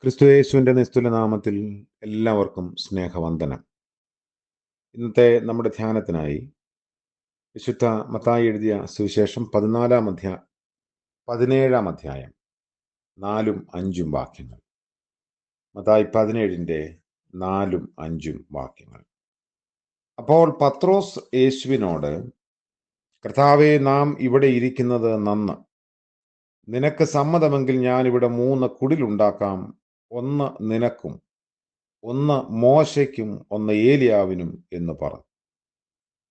ക്രിസ്തുയേശുവിൻ്റെ നിസ്തുല നാമത്തിൽ എല്ലാവർക്കും സ്നേഹവന്ദനം. ഇന്നത്തെ നമ്മുടെ ധ്യാനത്തിനായി വിശുദ്ധ മത്തായി എഴുതിയ സുവിശേഷം 17-ാം അധ്യായം 4-5 വാക്യങ്ങൾ. മത്തായി 17-ന്റെ 4-5 വാക്യങ്ങൾ. അപ്പോൾ പത്രോസ് യേശുവിനോട്, കർത്താവേ, നാം ഇവിടെ ഇരിക്കുന്നത് നന്ന്. നിനക്ക് സമ്മതമെങ്കിൽ ഞാനിവിടെ 3 കുടിലുണ്ടാക്കാം, ഒന്ന് നിനക്കും, ഒന്ന് മോശയ്ക്കും, ഒന്ന് ഏലിയാവിനും എന്ന് പറഞ്ഞു.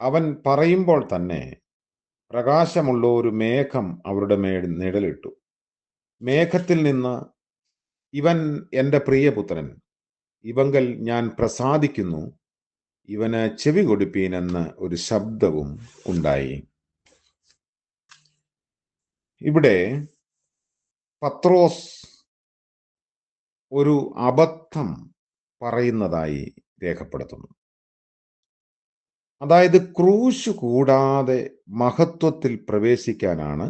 അവൻ പറയുമ്പോൾ തന്നെ പ്രകാശമുള്ള ഒരു മേഘം അവരുടെ മേൽ നിഴലിട്ടു. മേഘത്തിൽ നിന്ന്, ഇവൻ എൻ്റെ പ്രിയപുത്രൻ, ഇവങ്കൽ ഞാൻ പ്രസാദിക്കുന്നു, ഇവന് ചെവി കൊടുപ്പീൻ എന്ന് ഒരു ശബ്ദവും ഉണ്ടായി. ഇവിടെ പത്രോസ് ഒരു അബദ്ധം പറയുന്നതായി രേഖപ്പെടുത്തുന്നു. അതായത് ക്രൂശ് കൂടാതെ മഹത്വത്തിൽ പ്രവേശിക്കാനാണ്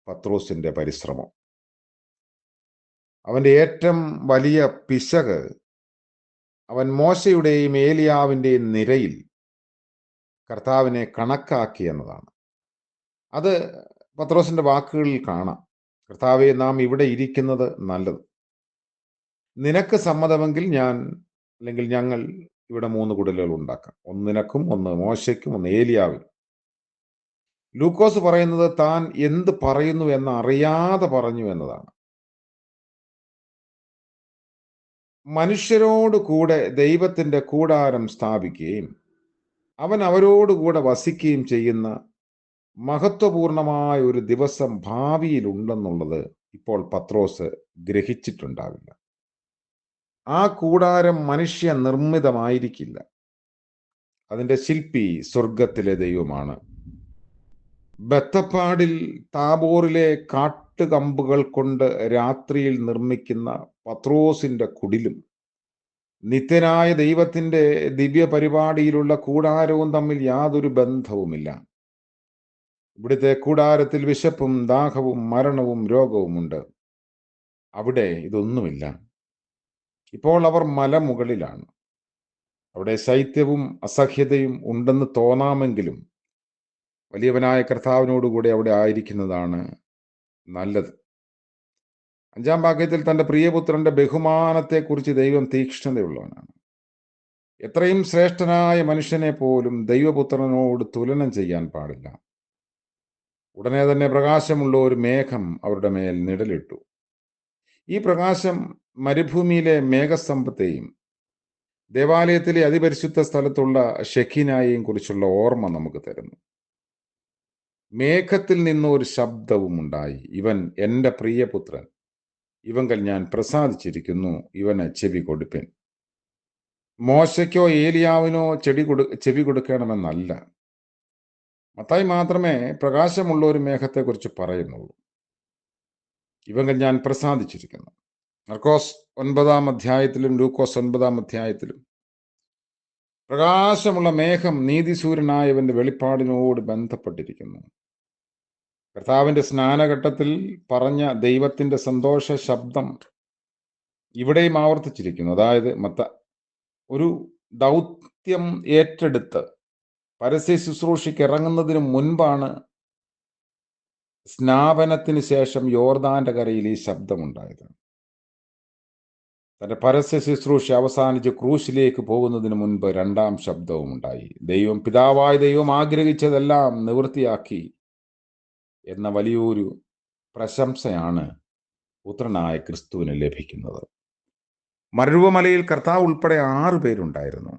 പത്രോസിന്റെ പരിശ്രമം. അവന്റെ ഏറ്റവും വലിയ പിശക് അവൻ മോശയുടെയും ഏലിയാവിൻ്റെയും നിരയിൽ കർത്താവിനെ കണക്കാക്കി എന്നതാണ്. അത് പത്രോസിന്റെ വാക്കുകളിൽ കാണാം. കർത്താവെ, നാം ഇവിടെ ഇരിക്കുന്നത് നല്ലത്. നിനക്ക് സമ്മതമെങ്കിൽ ഞങ്ങൾ ഇവിടെ 3 കുടിലുകൾ ഉണ്ടാക്കാം, ഒന്ന് നിനക്കും, ഒന്ന് മോശയ്ക്കും, ഒന്ന് ഏലിയാവിനും. ലൂക്കോസ് പറയുന്നത് താൻ എന്ത് പറയുന്നു എന്ന് അറിയാതെ പറഞ്ഞു എന്നതാണ്. മനുഷ്യരോട് കൂടെ ദൈവത്തിന്റെ കൂടാരം സ്ഥാപിക്കുകയും അവൻ അവരോടുകൂടെ വസിക്കുകയും ചെയ്യുന്ന മഹത്വപൂർണമായ ഒരു ദിവസം ഭാവിയിലുണ്ടെന്നുള്ളത് ഇപ്പോൾ പത്രോസ് ഗ്രഹിച്ചിട്ടുണ്ടാവില്ല. ആ കൂടാരം മനുഷ്യ നിർമ്മിതമായിരിക്കില്ല. അതിന്റെ ശില്പി സ്വർഗത്തിലെ ദൈവമാണ്. ബത്തപ്പാടിൽ താബോറിലെ കാട്ടുകമ്പുകൾ കൊണ്ട് രാത്രിയിൽ നിർമ്മിക്കുന്ന പത്രോസിന്റെ കുടിലും നിത്യനായ ദൈവത്തിന്റെ ദിവ്യ പരിപാടിയിലുള്ള കൂടാരവും തമ്മിൽ യാതൊരു ബന്ധവുമില്ല. ഇവിടുത്തെ കൂടാരത്തിൽ വിശപ്പും ദാഹവും മരണവും രോഗവുമുണ്ട്. അവിടെ ഇതൊന്നുമില്ല. ഇപ്പോൾ അവർ മലമുകളിലാണ്. അവിടെ ശൈത്യവും അസഹ്യതയും ഉണ്ടെന്ന് തോന്നാമെങ്കിലും വലിയവനായ കർത്താവിനോടുകൂടി അവിടെ ആയിരിക്കുന്നതാണ് നല്ലത്. 5-ാം വാക്യത്തിൽ തന്റെ പ്രിയപുത്രന്റെ ബഹുമാനത്തെക്കുറിച്ച് ദൈവം തീക്ഷ്ണതയുള്ളവനാണ്. എത്രയും ശ്രേഷ്ഠനായ മനുഷ്യനെ പോലും ദൈവപുത്രനോട് തുലനം ചെയ്യാൻ പാടില്ല. ഉടനെ തന്നെ പ്രകാശമുള്ള ഒരു മേഘം അവരുടെ മേൽ നിഴലിട്ടു. ഈ പ്രകാശം മരുഭൂമിയിലെ മേഘസ്തംഭത്തെയും ദേവാലയത്തിലെ അതിപരിശുദ്ധ സ്ഥലത്തുള്ള ഷെഖീനായെയും കുറിച്ചുള്ള ഓർമ്മ നമുക്ക് തരുന്നു. മേഘത്തിൽ നിന്ന് ഒരു ശബ്ദവും ഉണ്ടായി, ഇവൻ എൻ്റെ പ്രിയപുത്രൻ, ഇവങ്കൽ ഞാൻ പ്രസാദിച്ചിരിക്കുന്നു, ഇവന് ചെവി കൊടുപ്പിൻ. മോശയ്ക്കോ ഏലിയാവിനോ ചെവി കൊടുക്കണമെന്നല്ല. മത്തായി മാത്രമേ പ്രകാശമുള്ള ഒരു മേഘത്തെക്കുറിച്ച് പറയുന്നുള്ളൂ. ഇവങ്കൽ ഞാൻ പ്രസാദിച്ചിരിക്കുന്നു. മർക്കോസ് 9-ാം അധ്യായത്തിലും ലൂക്കോസ് 9-ാം അധ്യായത്തിലും പ്രകാശമുള്ള മേഘം നീതിസൂര്യനായവന്റെ വെളിപ്പാടിനോട് ബന്ധപ്പെട്ടിരിക്കുന്നു. കർത്താവിന്റെ സ്നാനഘട്ടത്തിൽ പറഞ്ഞ ദൈവത്തിന്റെ സന്തോഷ ശബ്ദം ഇവിടെയും ആവർത്തിച്ചിരിക്കുന്നു. അതായത് ഒരു ദൗത്യം ഏറ്റെടുത്ത് പരസ്യ ശുശ്രൂഷയ്ക്ക് ഇറങ്ങുന്നതിന് മുൻപാണ് സ്നാപനത്തിന് ശേഷം യോർദാന്റെ കരയിൽ ഈ ശബ്ദമുണ്ടായത്. തന്റെ പരസ്യ ശുശ്രൂഷ അവസാനിച്ച് ക്രൂശിലേക്ക് പോകുന്നതിന് മുൻപ് 2-ാം ശബ്ദവും ഉണ്ടായി. പിതാവായ ദൈവം ആഗ്രഹിച്ചതെല്ലാം നിവൃത്തിയാക്കി എന്ന വലിയൊരു പ്രശംസയാണ് പുത്രനായ ക്രിസ്തുവിന് ലഭിക്കുന്നത്. മരുവമലയിൽ കർത്താവ് ഉൾപ്പെടെ 6 പേരുണ്ടായിരുന്നു.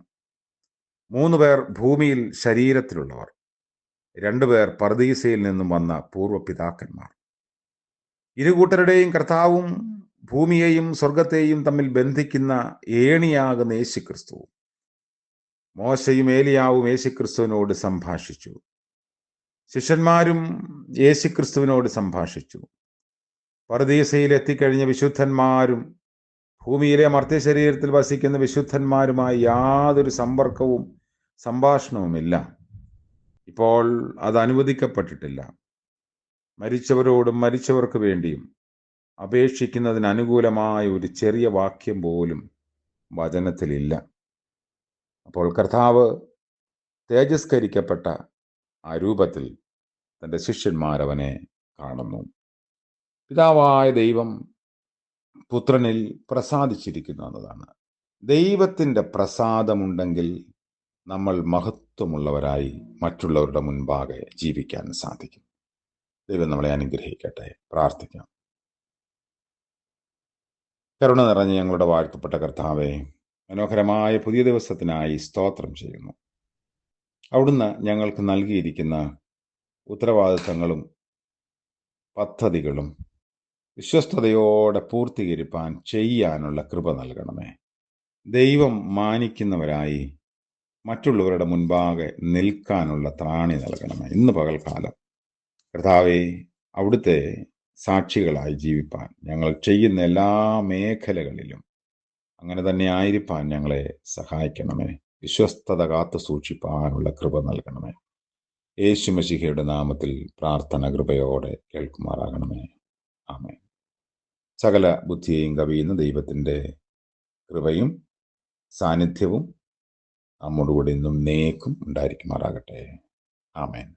3 പേർ ഭൂമിയിൽ ശരീരത്തിലുള്ളവർ, 2 പേർ പർദീസയിൽ നിന്നും വന്ന പൂർവ്വപിതാക്കന്മാർ. ഇരുകൂട്ടരുടെയും കർത്താവും ഭൂമിയെയും സ്വർഗത്തെയും തമ്മിൽ ബന്ധിക്കുന്ന ഏണിയാകുന്ന യേശുക്രിസ്തു. മോശയും ഏലിയാവും യേശുക്രിസ്തുവിനോട് സംഭാഷിച്ചു. ശിഷ്യന്മാരും യേശുക്രിസ്തുവിനോട് സംഭാഷിച്ചു. പർദീസയിൽ എത്തിക്കഴിഞ്ഞ വിശുദ്ധന്മാരും ഭൂമിയിലെ മർത്യശരീരത്തിൽ വസിക്കുന്ന വിശുദ്ധന്മാരുമായി യാതൊരു സമ്പർക്കവും സംഭാഷണവുമില്ല. ഇപ്പോൾ അത് അനുവദിക്കപ്പെട്ടിട്ടില്ല. മരിച്ചവരോടും മരിച്ചവർക്ക് വേണ്ടിയും അപേക്ഷിക്കുന്നതിന് അനുകൂലമായ ഒരു ചെറിയ വാക്യം പോലും വചനത്തിലില്ല. അപ്പോൾ കർത്താവ് തേജസ്കരിക്കപ്പെട്ട ആ രൂപത്തിൽ തൻ്റെ ശിഷ്യന്മാരവനെ കാണുന്നു. പിതാവായ ദൈവം പുത്രനിൽ പ്രസാദിച്ചിരിക്കുന്നു എന്നതാണ്. ദൈവത്തിൻ്റെ പ്രസാദമുണ്ടെങ്കിൽ നമ്മൾ മഹത്വമുള്ളവരായി മറ്റുള്ളവരുടെ മുൻപാകെ ജീവിക്കാൻ സാധിക്കും. ദൈവം നമ്മളെ അനുഗ്രഹിക്കട്ടെ. പ്രാർത്ഥിക്കാം. കരുണ നിറഞ്ഞ ഞങ്ങളുടെ വാഴ്ത്തപ്പെട്ട കർത്താവെ, മനോഹരമായ പുതിയ ദിവസത്തിനായി സ്തോത്രം ചെയ്യുന്നു. അവിടുന്ന് ഞങ്ങൾക്ക് നൽകിയിരിക്കുന്ന ഉത്തരവാദിത്തങ്ങളും പദ്ധതികളും വിശ്വസ്തയോടെ പൂർത്തീകരിപ്പാൻ ചെയ്യാനുള്ള കൃപ നൽകണമേ. ദൈവം മാനിക്കുന്നവരായി മറ്റുള്ളവരുടെ മുൻപാകെ നിൽക്കാനുള്ള ത്രാണി നൽകണമേ. ഇന്ന് പകൽക്കാലം കർത്താവെ, അവിടുത്തെ സാക്ഷികളായി ജീവിപ്പാൻ ഞങ്ങൾ ചെയ്യുന്ന എല്ലാ മേഖലകളിലും അങ്ങനെ തന്നെ ആയിരിക്കാൻ ഞങ്ങളെ സഹായിക്കണമേ. വിശ്വസ്തത കാത്തു സൂക്ഷിപ്പാനുള്ള കൃപ നൽകണമേ. യേശു മശിഹയുടെ നാമത്തിൽ പ്രാർത്ഥന കൃപയോടെ കേൾക്കുമാറാകണമേ. ആമേൻ. സകല ബുദ്ധിയെയും കവിയുന്ന ദൈവത്തിൻ്റെ കൃപയും സാന്നിധ്യവും നമ്മോടുകൂടി ഇന്നും നേക്കും ഉണ്ടായിരിക്കുമാറാകട്ടെ. ആമേൻ.